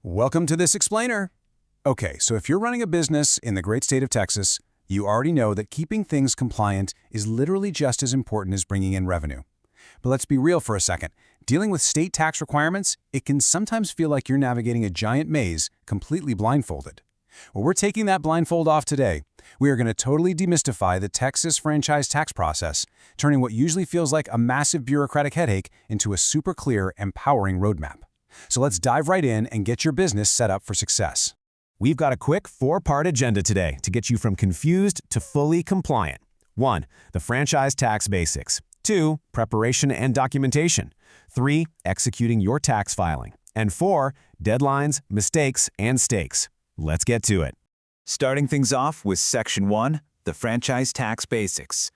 Welcome to this explainer. Okay, so if you're running a business in the great state of Texas, you already know that keeping things compliant is literally just as important as bringing in revenue. But let's be real for a second. Dealing with state tax requirements, it can sometimes feel like you're navigating a giant maze completely blindfolded. Well, we're taking that blindfold off today. We are going to totally demystify the Texas franchise tax process, turning what usually feels like a massive bureaucratic headache into a super clear, empowering roadmap. So let's dive right in and get your business set up for success. We've got a quick 4-part agenda today to get you from confused to fully compliant. 1. The franchise tax basics. 2. Preparation and documentation. 3. Executing your tax filing. And 4. Deadlines, mistakes, and stakes. Let's get to it. Starting things off with Section 1, the franchise tax basics.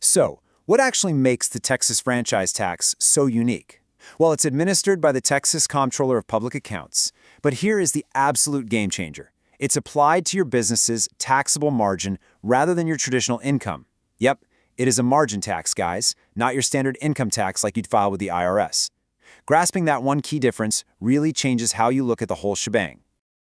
So, what actually makes the Texas franchise tax so unique? Well, it's administered by the Texas Comptroller of Public Accounts, but here is the absolute game changer. It's applied to your business's taxable margin rather than your traditional income. Yep, it is a margin tax, guys, not your standard income tax like you'd file with the IRS. Grasping that one key difference really changes how you look at the whole shebang.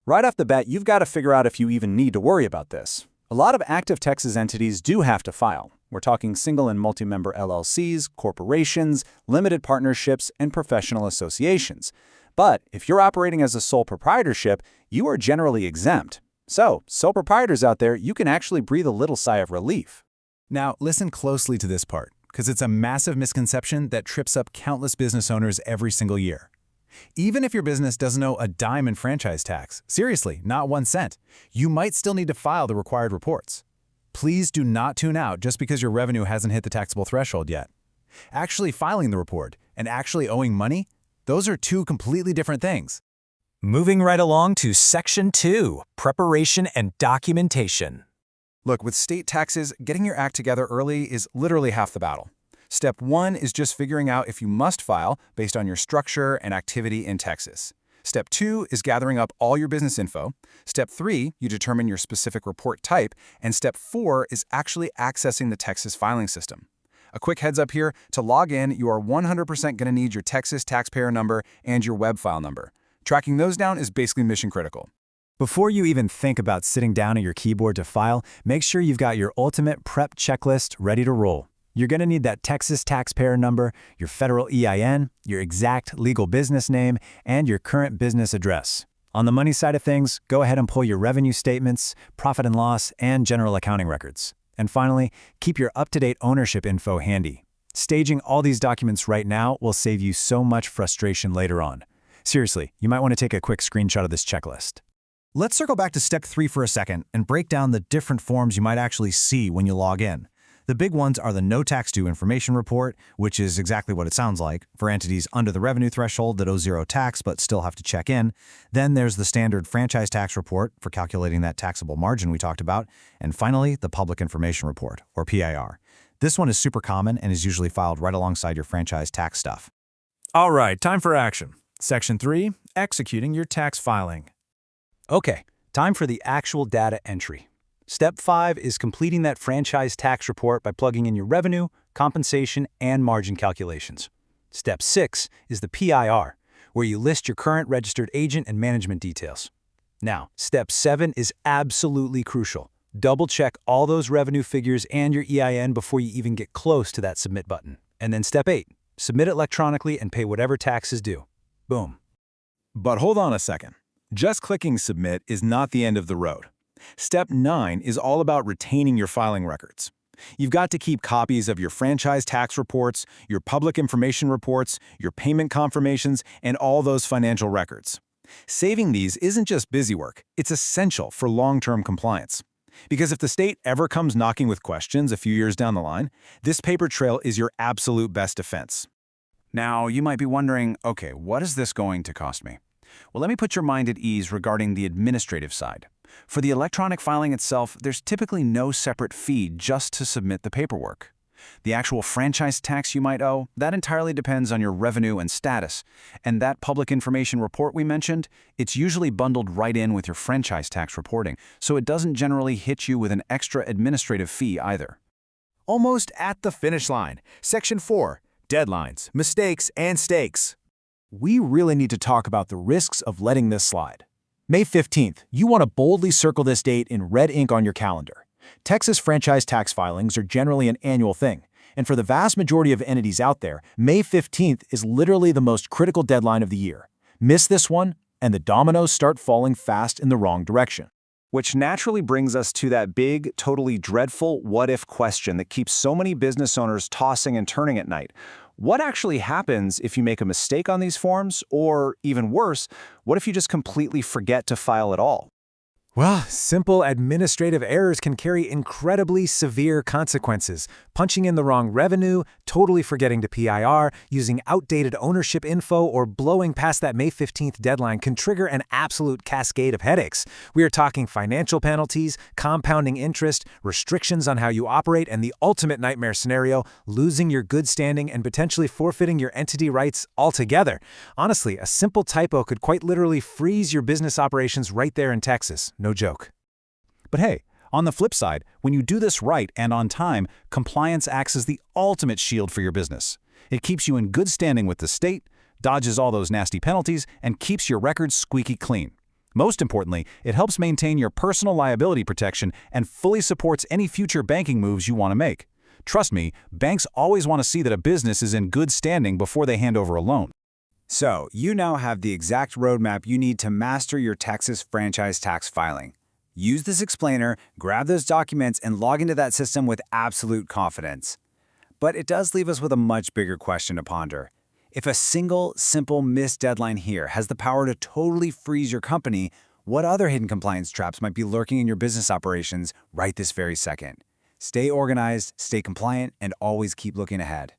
Right off the bat, you've got to figure out if you even need to worry about this. A lot of active Texas entities do have to file. We're talking single and multi-member LLCs, corporations, limited partnerships, and professional associations. But if you're operating as a sole proprietorship, you are generally exempt. So, sole proprietors out there, you can actually breathe a little sigh of relief. Now, listen closely to this part, because it's a massive misconception that trips up countless business owners every single year. Even if your business doesn't owe a dime in franchise tax, seriously, not 1 cent, you might still need to file the required reports. Please do not tune out just because your revenue hasn't hit the taxable threshold yet. Actually filing the report and actually owing money, those are two completely different things. Moving right along to Section 2, Preparation and Documentation. Look, with state taxes, getting your act together early is literally half the battle. Step 1 is just figuring out if you must file based on your structure and activity in Texas. Step 2 is gathering up all your business info. Step 3, you determine your specific report type. And Step 4 is actually accessing the Texas filing system. A quick heads up here, to log in, you are 100% going to need your Texas taxpayer number and your web file number. Tracking those down is basically mission critical. Before you even think about sitting down at your keyboard to file, make sure you've got your ultimate prep checklist ready to roll. You're going to need that Texas taxpayer number, your federal EIN, your exact legal business name, and your current business address. On the money side of things, go ahead and pull your revenue statements, profit and loss, and general accounting records. And finally, keep your up-to-date ownership info handy. Staging all these documents right now will save you so much frustration later on. Seriously, you might want to take a quick screenshot of this checklist. Let's circle back to Step 3 for a second and break down the different forms you might actually see when you log in. The big ones are the No Tax Due Information Report, which is exactly what it sounds like, for entities under the revenue threshold that owe zero tax but still have to check in. Then there's the standard Franchise Tax Report for calculating that taxable margin we talked about. And finally, the Public Information Report, or PIR. This one is super common and is usually filed right alongside your franchise tax stuff. All right, time for action. Section 3, Executing your tax filing. Okay, time for the actual data entry. Step 5 is completing that franchise tax report by plugging in your revenue, compensation, and margin calculations. Step 6 is the PIR, where you list your current registered agent and management details. Now, Step 7 is absolutely crucial. Double-check all those revenue figures and your EIN before you even get close to that Submit button. And then Step 8, submit electronically and pay whatever tax is due. Boom. But hold on a second. Just clicking Submit is not the end of the road. Step 9 is all about retaining your filing records. You've got to keep copies of your franchise tax reports, your public information reports, your payment confirmations, and all those financial records. Saving these isn't just busy work, it's essential for long-term compliance. Because if the state ever comes knocking with questions a few years down the line, this paper trail is your absolute best defense. Now, you might be wondering, okay, what is this going to cost me? Well, let me put your mind at ease regarding the administrative side. For the electronic filing itself, there's typically no separate fee just to submit the paperwork. The actual franchise tax you might owe, that entirely depends on your revenue and status. And that public information report we mentioned, it's usually bundled right in with your franchise tax reporting, so it doesn't generally hit you with an extra administrative fee either. Almost at the finish line. Section 4, Deadlines, Mistakes, and Stakes. we really need to talk about the risks of letting this slide. May 15th, you want to boldly circle this date in red ink on your calendar. Texas franchise tax filings are generally an annual thing, and for the vast majority of entities out there, May 15th is literally the most critical deadline of the year. Miss this one, and the dominoes start falling fast in the wrong direction. Which naturally brings us to that big, totally dreadful what-if question that keeps so many business owners tossing and turning at night. What actually happens if you make a mistake on these forms? Or, even worse, what if you just completely forget to file at all? Well, simple administrative errors can carry incredibly severe consequences. Punching in the wrong revenue, totally forgetting to PIR, using outdated ownership info, or blowing past that May 15th deadline can trigger an absolute cascade of headaches. We are talking financial penalties, compounding interest, restrictions on how you operate, and the ultimate nightmare scenario, losing your good standing and potentially forfeiting your entity rights altogether. Honestly, a simple typo could quite literally freeze your business operations right there in Texas. No joke. But hey, on the flip side, when you do this right and on time, compliance acts as the ultimate shield for your business. It keeps you in good standing with the state, dodges all those nasty penalties, and keeps your records squeaky clean. Most importantly, it helps maintain your personal liability protection and fully supports any future banking moves you want to make. Trust me, banks always want to see that a business is in good standing before they hand over a loan. So, you now have the exact roadmap you need to master your Texas franchise tax filing. Use this explainer, grab those documents, and log into that system with absolute confidence. But it does leave us with a much bigger question to ponder. If a single, simple missed deadline here has the power to totally freeze your company, what other hidden compliance traps might be lurking in your business operations right this very second? Stay organized, stay compliant, and always keep looking ahead.